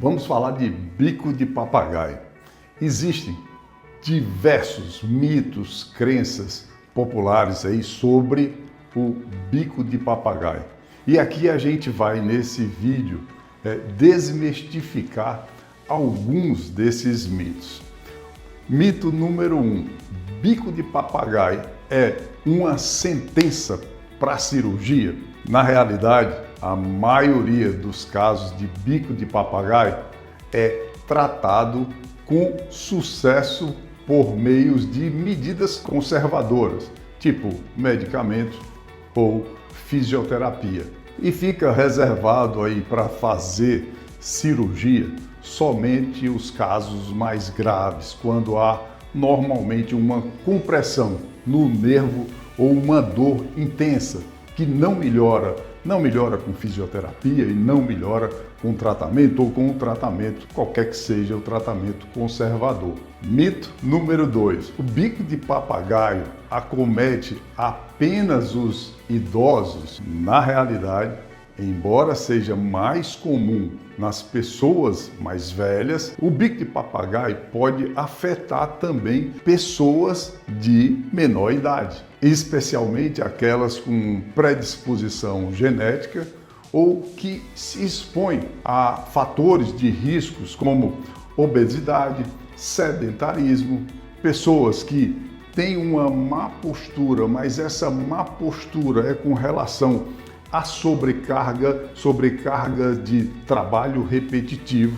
Vamos falar de bico de papagaio. Existem diversos mitos, crenças populares aí sobre o bico de papagaio. E aqui a gente vai, nesse vídeo, desmistificar alguns desses mitos. Mito número 1. Bico de papagaio é uma sentença para cirurgia? Na realidade, a maioria dos casos de bico de papagaio é tratado com sucesso por meios de medidas conservadoras, tipo medicamentos ou fisioterapia. E fica reservado aí para fazer cirurgia somente os casos mais graves, quando há normalmente uma compressão no nervo ou uma dor intensa que não melhora com fisioterapia e não melhora com tratamento ou com o tratamento, qualquer que seja o tratamento conservador. Mito número 2. O bico de papagaio acomete apenas os idosos. Na realidade, embora seja mais comum nas pessoas mais velhas, o bico de papagaio pode afetar também pessoas de menor idade, especialmente aquelas com predisposição genética ou que se expõem a fatores de riscos como obesidade, sedentarismo, pessoas que têm uma má postura, mas essa má postura é com relação a sobrecarga de trabalho repetitivo,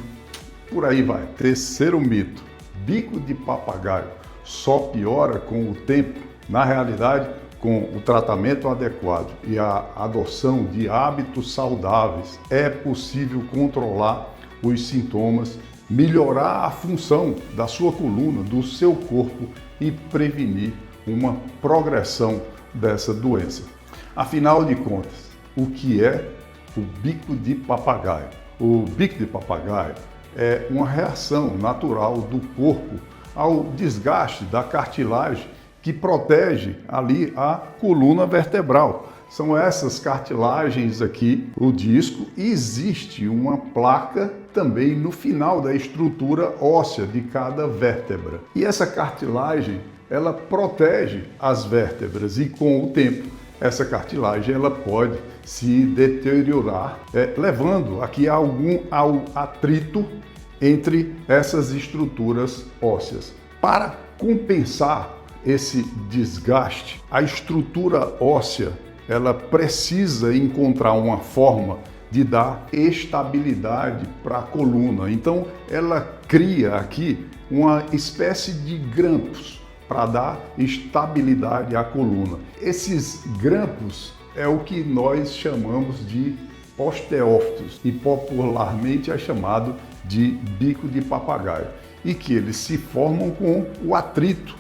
por aí vai. Terceiro mito, bico de papagaio só piora com o tempo. Na realidade, com o tratamento adequado e a adoção de hábitos saudáveis, é possível controlar os sintomas, melhorar a função da sua coluna, do seu corpo e prevenir uma progressão dessa doença. Afinal de contas, o que é o bico de papagaio? O bico de papagaio é uma reação natural do corpo ao desgaste da cartilagem que protege ali a coluna vertebral. São essas cartilagens aqui, o disco, e existe uma placa também no final da estrutura óssea de cada vértebra. E essa cartilagem, ela protege as vértebras e com o tempo essa cartilagem ela pode se deteriorar, levando aqui ao atrito entre essas estruturas ósseas. Para compensar esse desgaste, a estrutura óssea ela precisa encontrar uma forma de dar estabilidade para a coluna. Então ela cria aqui uma espécie de grampos para dar estabilidade à coluna. Esses grampos é o que nós chamamos de osteófitos e popularmente é chamado de bico de papagaio, e que eles se formam com o atrito,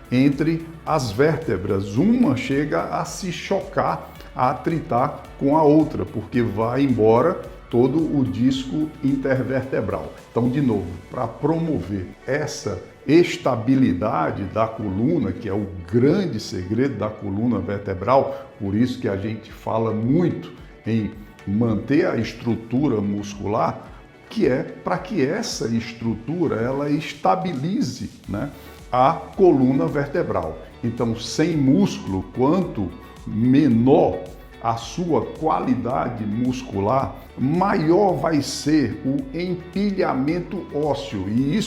entre as vértebras. Uma chega a se chocar, a atritar com a outra, porque vai embora todo o disco intervertebral. Então, de novo, para promover essa estabilidade da coluna, que é o grande segredo da coluna vertebral, por isso que a gente fala muito em manter a estrutura muscular, que é para que essa estrutura ela estabilize, a coluna vertebral. Então, sem músculo, quanto menor a sua qualidade muscular, maior vai ser o empilhamento ósseo. E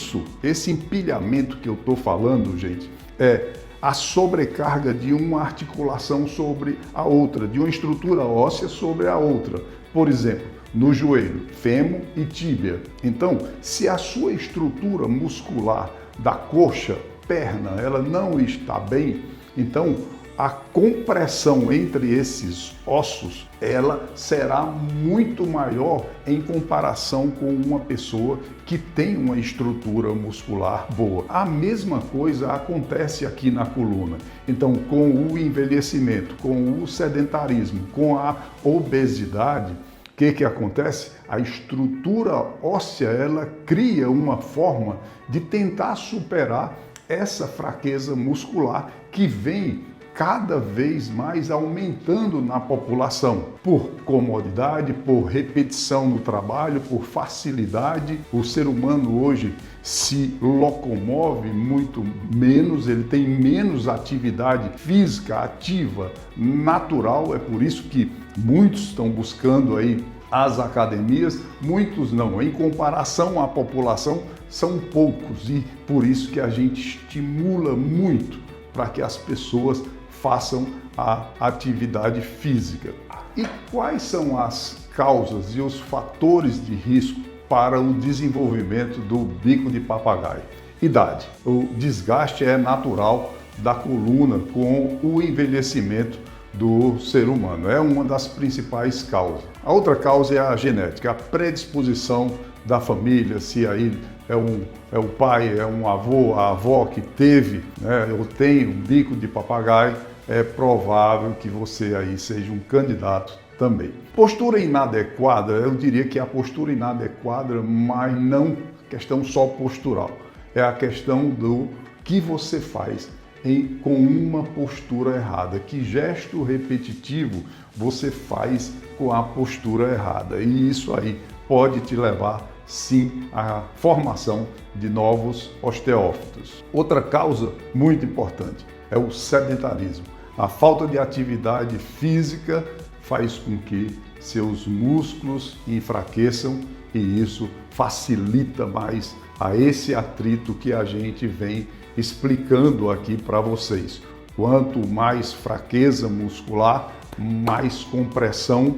esse empilhamento que eu estou falando, gente, é a sobrecarga de uma articulação sobre a outra, de uma estrutura óssea sobre a outra. Por exemplo, no joelho, fêmur e tíbia. Então, se a sua estrutura muscular da coxa, perna, ela não está bem, então a compressão entre esses ossos, ela será muito maior em comparação com uma pessoa que tem uma estrutura muscular boa. A mesma coisa acontece aqui na coluna. Então, com o envelhecimento, com o sedentarismo, com a obesidade, o que acontece? A estrutura óssea, ela cria uma forma de tentar superar essa fraqueza muscular que vem cada vez mais aumentando na população, por comodidade, por repetição no trabalho, por facilidade. O ser humano hoje se locomove muito menos, ele tem menos atividade física ativa, natural. É por isso que muitos estão buscando aí as academias, muitos não. Em comparação à população, são poucos, e por isso que a gente estimula muito para que as pessoas façam a atividade física. E quais são as causas e os fatores de risco para o desenvolvimento do bico de papagaio? Idade. O desgaste é natural da coluna com o envelhecimento do ser humano. É uma das principais causas. A outra causa é a genética, a predisposição da família, se aí é o pai, é um avô, a avó que teve, né, ou tem um bico de papagaio, é provável que você aí seja um candidato também. Postura inadequada, eu diria que é a postura inadequada, mas não questão só postural. É a questão do que você faz com uma postura errada. Que gesto repetitivo você faz com a postura errada? E isso aí pode te levar, sim, à formação de novos osteófitos. Outra causa muito importante é o sedentarismo. A falta de atividade física faz com que seus músculos enfraqueçam e isso facilita mais a esse atrito que a gente vem explicando aqui para vocês. Quanto mais fraqueza muscular, mais compressão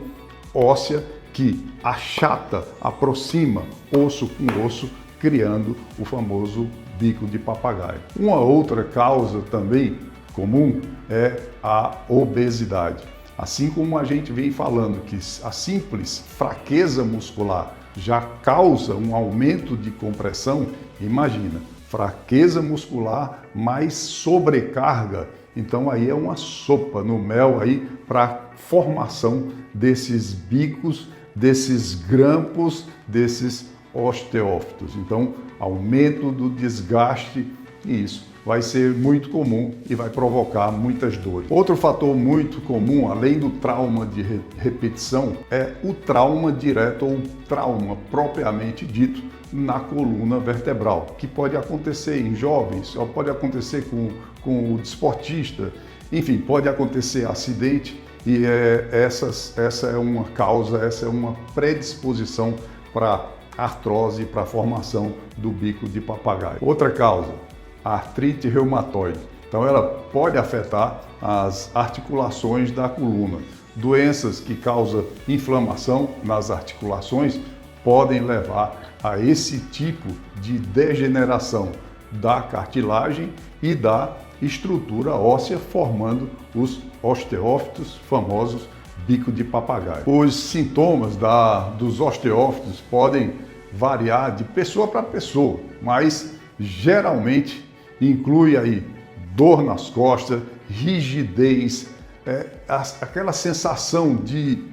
óssea que achata, aproxima osso com osso, criando o famoso bico de papagaio. Uma outra causa também comum é a obesidade. Assim como a gente vem falando que a simples fraqueza muscular já causa um aumento de compressão, imagina, fraqueza muscular mais sobrecarga. Então aí é uma sopa no mel aí para formação desses bicos, desses grampos, desses osteófitos. Então, aumento do desgaste, e isso vai ser muito comum e vai provocar muitas dores. Outro fator muito comum, além do trauma de repetição, é o trauma direto ou trauma propriamente dito na coluna vertebral, que pode acontecer em jovens, ou pode acontecer com o desportista, enfim, pode acontecer acidente, e essa é uma causa, essa é uma predisposição para artrose, para a formação do bico de papagaio. Outra causa, a artrite reumatoide. Então ela pode afetar as articulações da coluna. Doenças que causam inflamação nas articulações podem levar a esse tipo de degeneração da cartilagem e da estrutura óssea, formando os osteófitos, famosos bico de papagaio. Os sintomas dos osteófitos podem variar de pessoa para pessoa, mas geralmente inclui aí dor nas costas, rigidez, aquela sensação de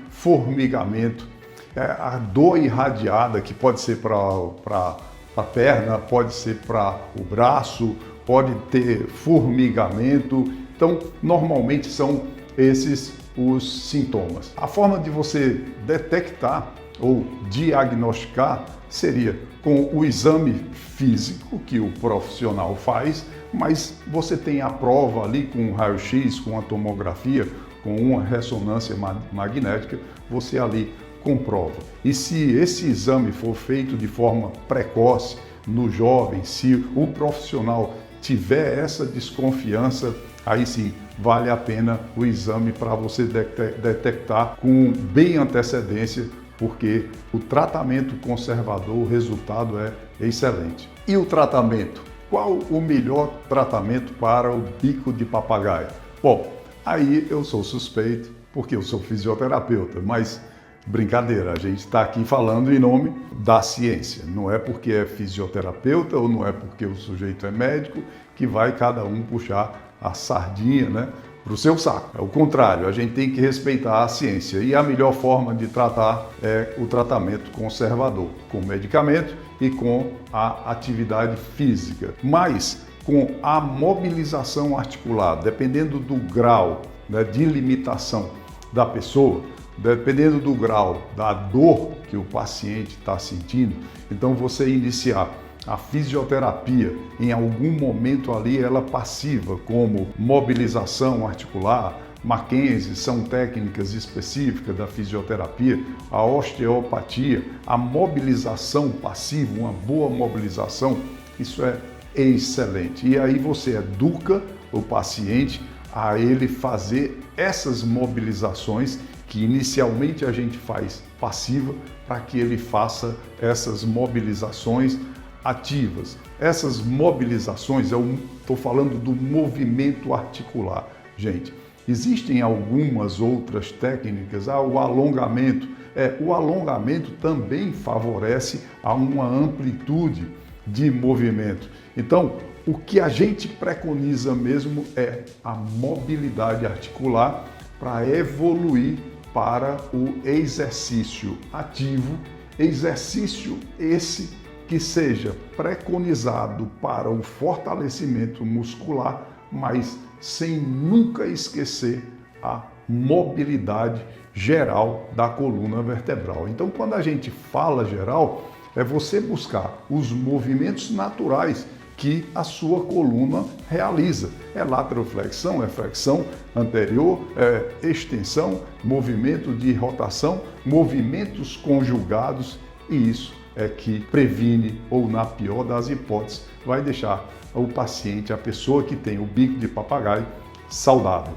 formigamento, a dor irradiada, que pode ser para a perna, pode ser para o braço, pode ter formigamento. Então, normalmente são esses os sintomas. A forma de você detectar ou diagnosticar seria com o exame físico que o profissional faz, mas você tem a prova ali com um raio-x, com a tomografia, com uma ressonância magnética, você ali comprova. E se esse exame for feito de forma precoce no jovem, se o profissional tiver essa desconfiança, aí sim vale a pena o exame para você detectar com bem antecedência, porque o tratamento conservador, o resultado é excelente. E o tratamento? Qual o melhor tratamento para o bico de papagaio? Bom, aí eu sou suspeito, porque eu sou fisioterapeuta, mas brincadeira, a gente está aqui falando em nome da ciência. Não é porque é fisioterapeuta ou não é porque o sujeito é médico que vai cada um puxar a sardinha, né, para o seu saco. É o contrário, a gente tem que respeitar a ciência e a melhor forma de tratar é o tratamento conservador, com medicamento e com a atividade física. Mas com a mobilização articular, dependendo do grau, né, de limitação da pessoa, dependendo do grau da dor que o paciente está sentindo, então você iniciar a fisioterapia em algum momento ali ela passiva, como mobilização articular, Mackenzie, são técnicas específicas da fisioterapia, a osteopatia, a mobilização passiva, uma boa mobilização, isso é excelente. E aí você educa o paciente a ele fazer essas mobilizações que inicialmente a gente faz passiva, para que ele faça essas mobilizações ativas. Essas mobilizações, eu estou falando do movimento articular. Gente, existem algumas outras técnicas, o alongamento. O alongamento também favorece a uma amplitude de movimento. Então, o que a gente preconiza mesmo é a mobilidade articular para evoluir para o exercício ativo, exercício esse que seja preconizado para o fortalecimento muscular, mas sem nunca esquecer a mobilidade geral da coluna vertebral. Então, quando a gente fala geral, é você buscar os movimentos naturais que a sua coluna realiza. É lateroflexão, é flexão anterior, é extensão, movimento de rotação, movimentos conjugados, e isso é que previne, ou na pior das hipóteses, vai deixar o paciente, a pessoa que tem o bico de papagaio, saudável.